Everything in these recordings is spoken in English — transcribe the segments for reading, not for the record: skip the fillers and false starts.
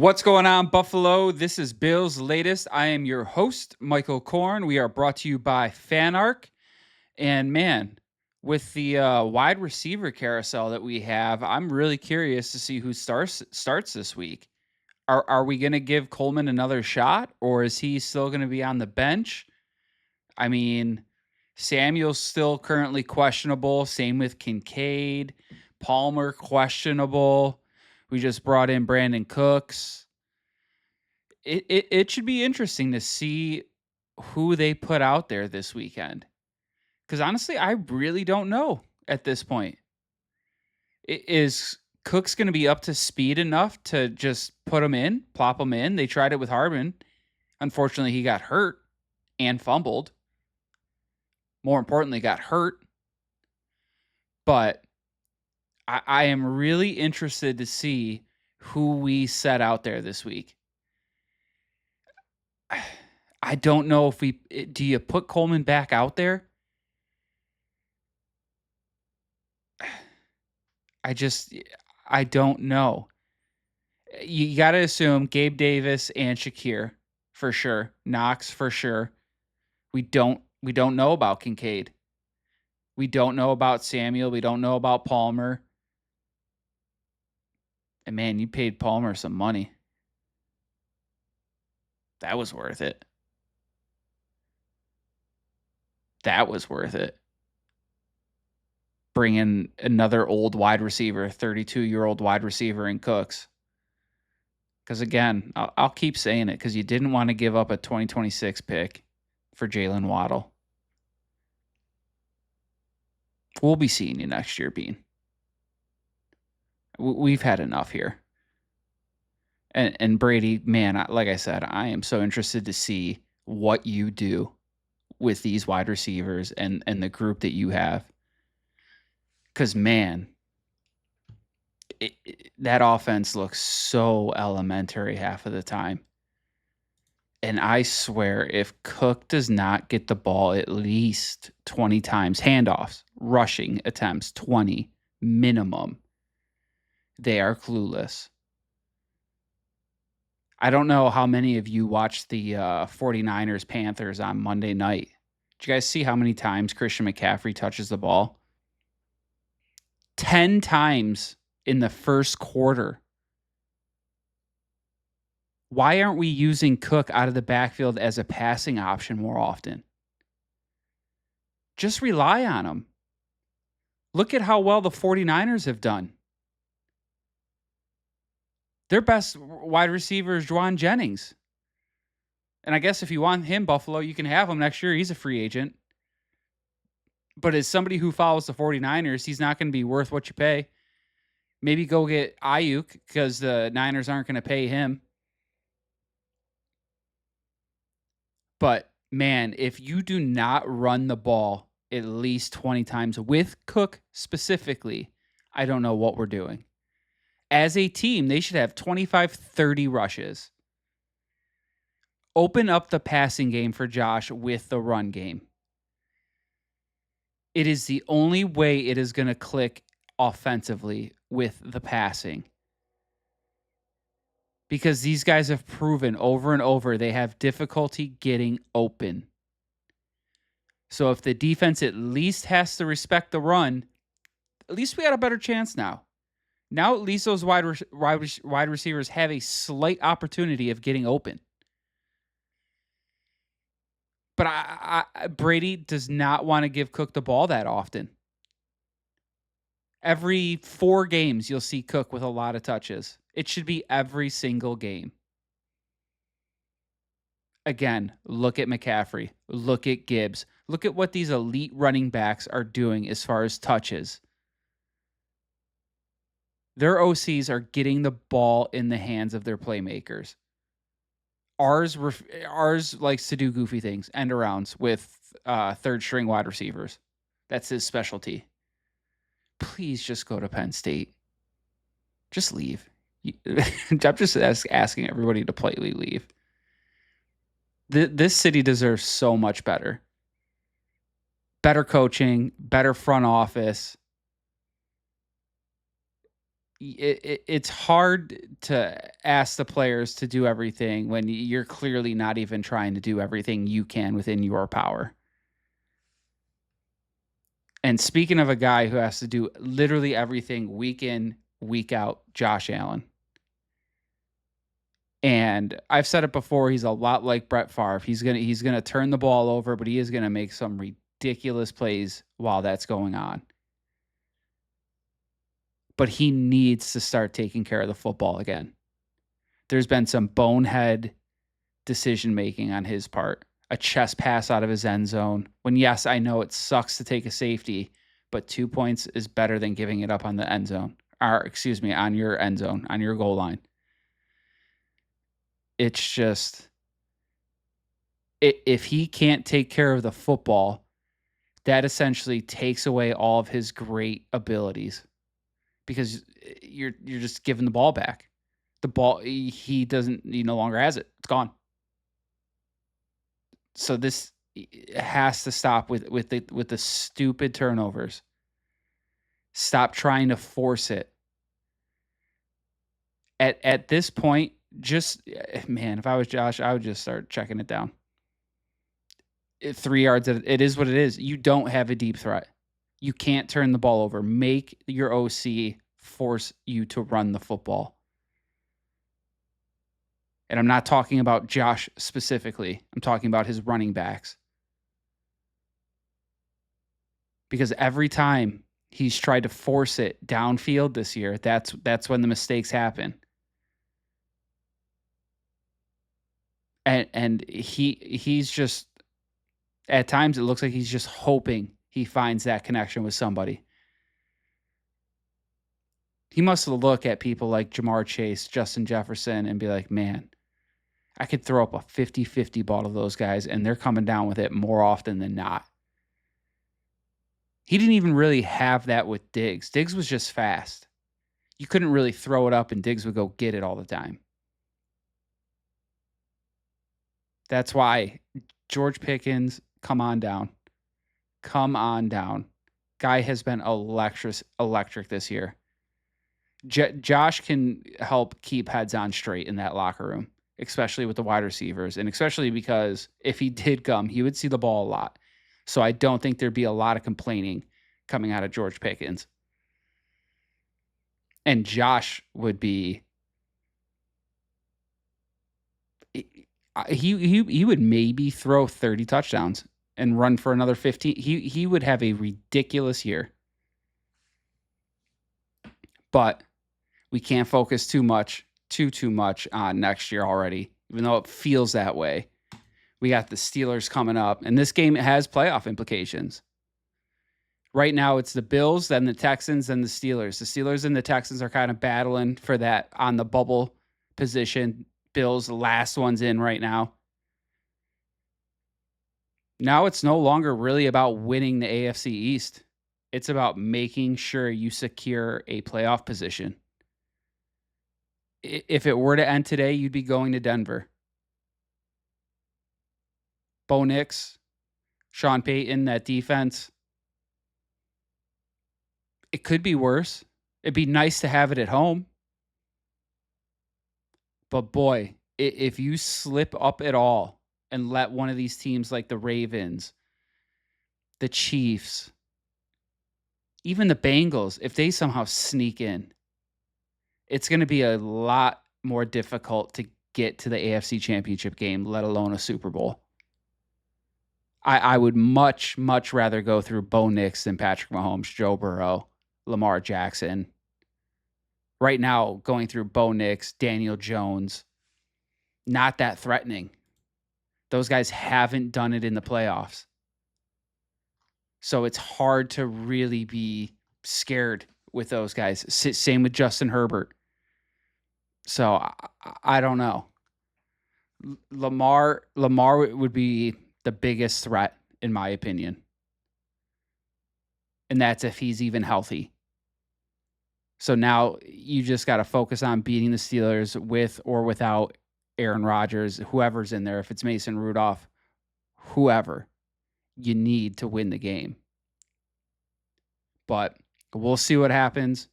What's going on, Buffalo? This is Bill's Latest. I am your host, Michael Korn. We are brought to you by FanArc. And man, with the wide receiver carousel that we have, I'm really curious to see who starts this week. Are we going to give Coleman another shot, or is he still going to be on the bench? I mean, Samuel's still currently questionable. Same with Kincaid. Palmer questionable. We just brought in Brandon Cooks. It should be interesting to see who they put out there this weekend. Because honestly, I really don't know at this point. Is Cooks going to be up to speed enough to just put him in, plop him in? They tried it with Hardman. Unfortunately, he got hurt and fumbled. More importantly, got hurt. But I am really interested to see who we set out there this week. I don't know if do you put Coleman back out there? I don't know. You got to assume Gabe Davis and Shakir for sure. Knox for sure. We don't know about Kincaid. We don't know about Samuel. We don't know about Palmer. And man, you paid Palmer some money. That was worth it. That was worth it. Bring in another old wide receiver, 32-year-old wide receiver in Cooks. Because again, I'll keep saying it because you didn't want to give up a 2026 pick for Jalen Waddle. We'll be seeing you next year, Bean. We've had enough here. And Brady, man, like I said, I am so interested to see what you do with these wide receivers and the group that you have. Because, man, that offense looks so elementary half of the time. And I swear, if Cook does not get the ball at least 20 times, handoffs, rushing attempts, 20 minimum, they are clueless. I don't know how many of you watched the 49ers Panthers on Monday night. Did you guys see how many times Christian McCaffrey touches the ball? 10 times in the first quarter. Why aren't we using Cook out of the backfield as a passing option more often? Just rely on him. Look at how well the 49ers have done. Their best wide receiver is Juwan Jennings. And I guess if you want him, Buffalo, you can have him next year. He's a free agent. But as somebody who follows the 49ers, he's not going to be worth what you pay. Maybe go get Ayuk because the Niners aren't going to pay him. But, man, if you do not run the ball at least 20 times with Cook specifically, I don't know what we're doing. As a team, they should have 25, 30 rushes. Open up the passing game for Josh with the run game. It is the only way it is going to click offensively with the passing. Because these guys have proven over and over they have difficulty getting open. So if the defense at least has to respect the run, at least we got a better chance now. Now at least those wide receivers have a slight opportunity of getting open. But Brady does not want to give Cook the ball that often. Every 4 games, you'll see Cook with a lot of touches. It should be every single game. Again, look at McCaffrey. Look at Gibbs. Look at what these elite running backs are doing as far as touches. Their OCs are getting the ball in the hands of their playmakers. Ours likes to do goofy things, end arounds with third-string wide receivers. That's his specialty. Please just go to Penn State. Just leave. I'm just asking everybody to politely leave. This city deserves so much better. Better coaching, better front office. it's hard to ask the players to do everything when you're clearly not even trying to do everything you can within your power. And speaking of a guy who has to do literally everything week in, week out, Josh Allen. And I've said it before, he's a lot like Brett Favre. He's gonna turn the ball over, but he is gonna make some ridiculous plays while that's going on. But he needs to start taking care of the football again. There's been some bonehead decision making on his part. A chest pass out of his end zone. When, yes, I know it sucks to take a safety, but 2 points is better than giving it up on the end zone. Or, excuse me, on your end zone, on your goal line. It's just, if he can't take care of the football, that essentially takes away all of his great abilities, because you're just giving the ball back. The ball, he no longer has it. It's gone. So this has to stop with the stupid turnovers. Stop trying to force it. At this point, just, man, if I was Josh, I would just start checking it down. 3 yards, it is what it is. You don't have a deep threat. You can't turn the ball over. Make your OC force you to run the football. And I'm not talking about Josh specifically. I'm talking about his running backs. Because every time he's tried to force it downfield this year, that's when the mistakes happen. And he's just, at times it looks like he's just hoping he finds that connection with somebody. He must look at people like Jamar Chase, Justin Jefferson, and be like, man, I could throw up a 50-50 ball to those guys, and they're coming down with it more often than not. He didn't even really have that with Diggs. Diggs was just fast. You couldn't really throw it up, and Diggs would go get it all the time. That's why George Pickens, come on down. Come on down. Guy has been electric this year. Josh can help keep heads on straight in that locker room, especially with the wide receivers, and especially because if he did come, he would see the ball a lot. So I don't think there'd be a lot of complaining coming out of George Pickens. And Josh would be, he would maybe throw 30 touchdowns and run for another 15. He would have a ridiculous year. But we can't focus too much on next year already, even though it feels that way. We got the Steelers coming up, and this game has playoff implications. Right now, it's the Bills, then the Texans, then the Steelers. The Steelers and the Texans are kind of battling for that on the bubble position. Bills, the last one's in right now. Now it's no longer really about winning the AFC East. It's about making sure you secure a playoff position. If it were to end today, you'd be going to Denver. Bo Nix, Sean Payton, that defense. It could be worse. It'd be nice to have it at home. But boy, if you slip up at all and let one of these teams like the Ravens, the Chiefs, even the Bengals, if they somehow sneak in, it's going to be a lot more difficult to get to the AFC Championship game, let alone a Super Bowl. I would much, much rather go through Bo Nix than Patrick Mahomes, Joe Burrow, Lamar Jackson. Right now, going through Bo Nix, Daniel Jones, not that threatening. Those guys haven't done it in the playoffs. So it's hard to really be scared with those guys. Same with Justin Herbert. So I don't know. Lamar would be the biggest threat, in my opinion. And that's if he's even healthy. So now you just got to focus on beating the Steelers with or without Aaron Rodgers, whoever's in there. If it's Mason Rudolph, whoever, you need to win the game. But we'll see what happens.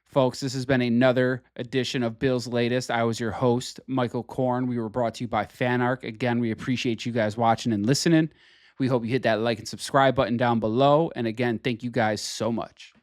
Folks, this has been another edition of Bill's Latest. I was your host, Michael Korn. We were brought to you by FanArc. Again, we appreciate you guys watching and listening. We hope you hit that like and subscribe button down below. And again, thank you guys so much.